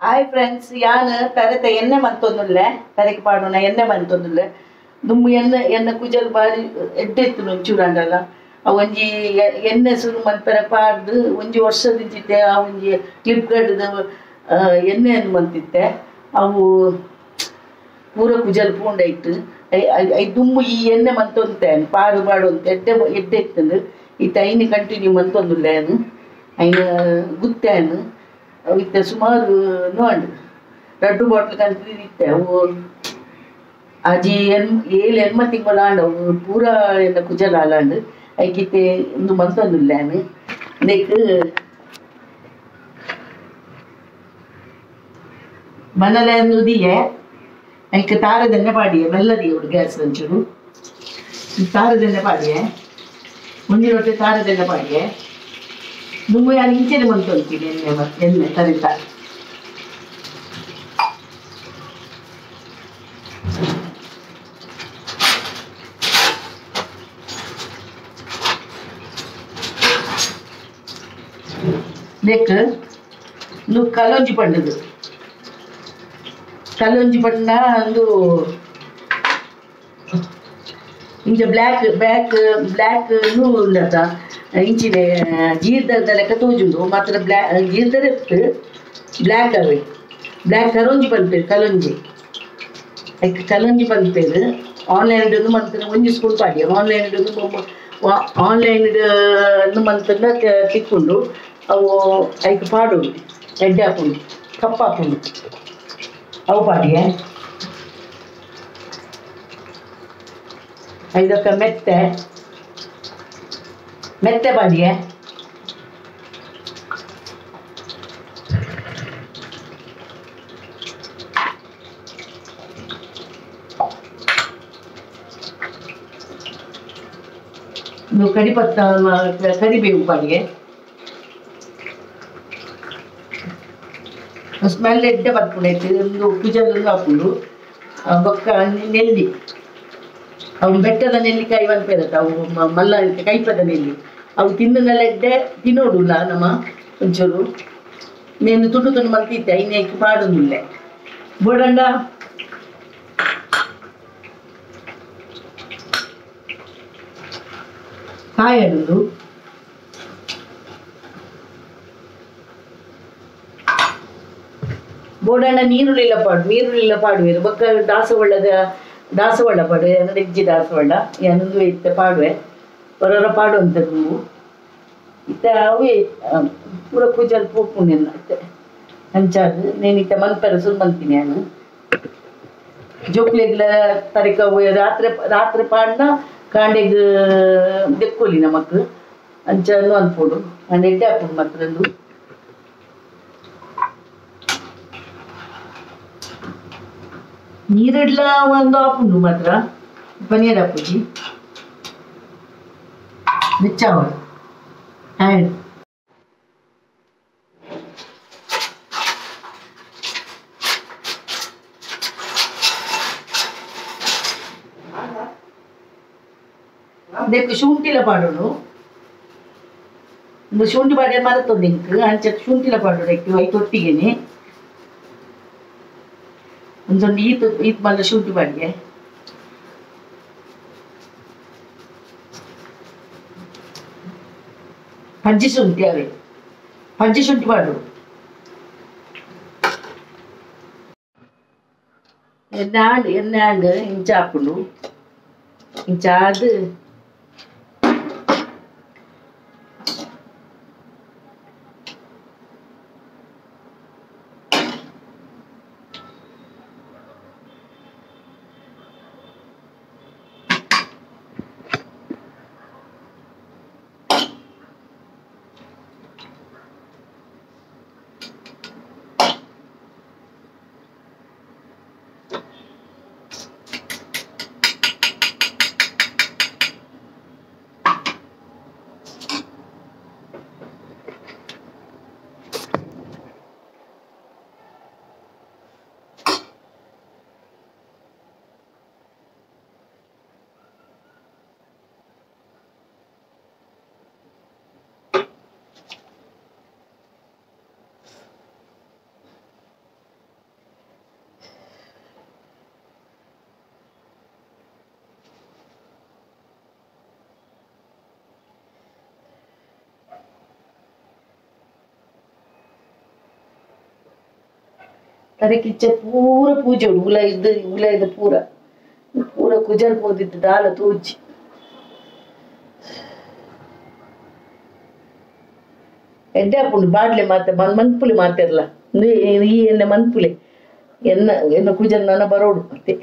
hi friends, ಯಾನು ತರತೆ ಎಣ್ಣೆ ಮಂತೊಂದುಲ್ಲೆ ತರಕ್ಕೆ ಪಾಡೋಣ ಎಣ್ಣೆ ಮಂತೊಂದುಲ್ಲೆ ದುಮ್ಮು ಎಣ್ಣೆ ಕುಜಲ್ ಬಾರಿ ಎಡ್ಡೆತ್ತು ಒಂಚೂರಂಡಲ್ಲ ಆ ಒಂಜಿ ಎಣ್ಣೆ ಸುರು ಮಲ್ಪೆರ ಪಾಡ್ದು ಒಂಜಿ ವರ್ಷದಿಂಚಿತ್ತೆ ಆ ಒಂಜಿ ಕ್ಲಿಪ್ಗಡ್ದು ಎಣ್ಣೆಯನ್ನು ಮಂತಿತ್ತೆ ಅವು ಪೂರ ಕುಜಲ್ ಪೂಂಡ ಇಟ್ಟು ಐ ದುಮ್ಮು ಈ ಎಣ್ಣೆ ಮಂತೊಂತೆ ಪಾಡು ಅಂತ ಎಡ್ಡೆ ಇತ್ತಂದು ಇತ್ತ ಐನು ಕಂಟಿನ್ಯೂ ಮಂತೊಂದುಲ್ಲೆ ಅನು ಐನು ಗುತ್ತೇನು ಇತ್ತೆ ಸುಮಾರು ನೋಡಿ 2 ಬಾಟ್ಲ್ ಕಂತ್ರಿ ಇತ್ತೆ ಅವು ಅಜಿ ಏಳು ಎನ್ಮ ತಿಂಗಳ ಆಂಡವು ಪೂರ ಎಲ್ಲ ಕುಜಲ ಆಲಾಂಡು ಐಕಿತ್ತೆ ಒಂದು ಮಂತೊಂದುಲ್ಲೇನು ನೆಕ್ ಮನಲೆ ನುದಿಯೆ ಐಕ್ ತಾರದೆಣ್ಣೆ ಪಾಡಿಯೆ ಮೆಲ್ಲದಿಯೆ ಉಡು ಗ್ಯಾಸ್ ಒಂಚೂರು ತಾರದೆಣ್ಣೆ ಪಾಡಿಯೆ ಮುಂಜಿ ರೊಟ್ಟೆ ತಾರದೆಣ್ಣೆ ಪಾಡಿಯೆ ನುಂಗು ಯಾರು ಇಂಚೆನೆ ಮಂತೊಂತೀನಿ ಎಣ್ಣೆ ತರಿತ ನೆಕ್ ನು ಕಲೊಂಜಿ ಪಂಡದು ಕಲೊಂಜಿ ಪಂಡ ಒಂದು ಇಂಚ ಬ್ಲ್ಯಾಕ್ ಉಳ್ಳದ ಇಂಚಿನ ಜೀರ್ದ ಲೆಕ್ಕ ತೋಜುಂಡು ಮಾತ್ರ ಜೀರ್ದರ ಬ್ಲ್ಯಾಕ್ ಅವೆ ಬ್ಲ್ಯಾಕ್ ಕಲೊಂಜಿ ಪಲ್ಪೇರು ಕಲೊಂಜಿ ಕಲೊಂಜಿ ಪಲ್ಪೇರು ಆನ್ಲೈನ್ ಮಂತ್ರ ಒಂಜಿ ಸ್ಕೂಲ್ ಪಾಡಿ ಆನ್ಲೈನ್ ಮಂತ್ರ ತಿಕ್ಕೊಂಡು ಅವು ಐಕ್ ಪಾಡು ಎಡ್ಡೆ ಹಾಕೊಂಡು ಕಪ್ಪು ಹಾಕೊಂಡು ಅವು ಪಾಡಿಯೇ ಇದಕ್ಕೆ ಮೆತ್ತೆ ಪಾಡಿಯೇ ಕರಿಬೇವು ಪಾಡಿಗೆ ಸ್ಮೆಲ್ ಎಡ್ಡೆ ಬರ್ಕೊಂಡೈತಿ ಒಂದು ಕುಜಲ್ ಹಾಕೊಂಡು ಬೊಕ್ಕ ನೆಲ್ಲಿ ಅವು ಬೆಟ್ಟದ ನೆಲ್ಲಿಕಾಯಿ ಬಂದ್ಪೇರತ್ತ ಅವು ಮಲ್ಲ ಕೈಪದ ನೆಲ್ಲಿ ಅವು ತಿನ್ನನೆಲ್ಲ ಎಡ್ಡೆ ತಿನ್ನೋಡುಲ್ಲ ನಮ್ಮ ಒಂಚೂರು ನೇನು ತುಂಡು ಮಲ್ತಿದ್ದೆ ಇನ್ನೇಕೆ ಮಾಡೋದಿಲ್ಲ ಬೋಡಂಡ ಕಾಯಡುದು ಬೋಡಣ್ಣ ನೀರುಳ್ಳಿಲ್ಲ ಪಾಡುವೆ ಬೊಕ್ಕ ದಾಸವಾಳ ಪಾಡು ಹೆಜ್ಜಿ ದಾಸವಾಳ ಏನೊಂದು ಇತ್ತ ಪಾಡುವೆ ಹೊರ ಪಾಡುವಂಥದ್ದು ನೀವು ಇತ್ತ ಅವೇ ಪೂರ ಪೂಜಲ್ ಪೋಪುಣೆಲ್ಲ ಇತ್ತೆ ಹಂಚಾದು ನೇನು ಇತ್ತ ಮಲ್ಪರ ಸುಲ್ಮಂತೀನಿ ನಾನು ಜೋಕ್ಲೆಗ್ಲ ತರಕ ರಾತ್ರಿ ಪಾಡ್ನ ಕಾಂಡೆಗ್ ದೆಕ್ಕೋಲಿ ನಮಕ್ ಅಂಚನ್ನು ಅನ್ಪೋಡು ನಾನು ಎಡ್ಡೆ ಹಾಕೊಂಡು ಮಾತ್ರಂದು ನೀರಿಡ್ಲ ಒಂದು ಹಾಕೊಂಡು ಮಾತ್ರ ಪನೀರ್ ಹಾಕುಜಿ ಮಿಚ್ಚಾವಳ ಹ್ಯಾಂಡ್ ಅದಕ್ಕೆ ಶುಂಠಿಲ ಪಾಡೋಡು ಒಂದು ಶುಂಠಿ ಪಾಡ್ಯ ಮರತ್ತೊಂದು ಇಂಕ್ ಅಂಚಕ್ಕೆ ಶುಂಠಿಲ ಪಾಡೋಡು ಐತಿ ಐತೊಟ್ಟಿಗೆನೆ ಒಂದೊಂದು ಈತ್ ಮಲ್ಲ ಶುಂಠಿ ಪಾಡಿಗೆ ಪಂಚಿ ಶುಂಠಿ ಅವೆ ಪಂಚಿ ಶುಂಠಿ ಪಾಡು ಎಣ್ಣೆ ಹಾಂಡು ಇಂಚ ಹಾಕೊಂಡು ಇಂಚಾದು ತರಕಿಚ್ಚ ಪೂರ ಪೂಜೆ ಉಂಡು ಉಲ ಇದು ಪೂರ ಪೂರ ಕುಜಲ್ ಪೋದಿತ್ತು ದಾಲ ತೂಜಿ ಎಡ್ಡೆ ಹಾಕೊಂಡು ಬಾಡ್ಲೆ ಮಾತೆ ಮನ್ಪುಲೆ ಮಾತಿರ್ಲ ಈ ಎಣ್ಣೆ ಮನ್ಪುಲೆ ಎನ್ನ ಕುಜಲ್ ನನ್ನ ಬರೋಡು ಮತ್ತೆ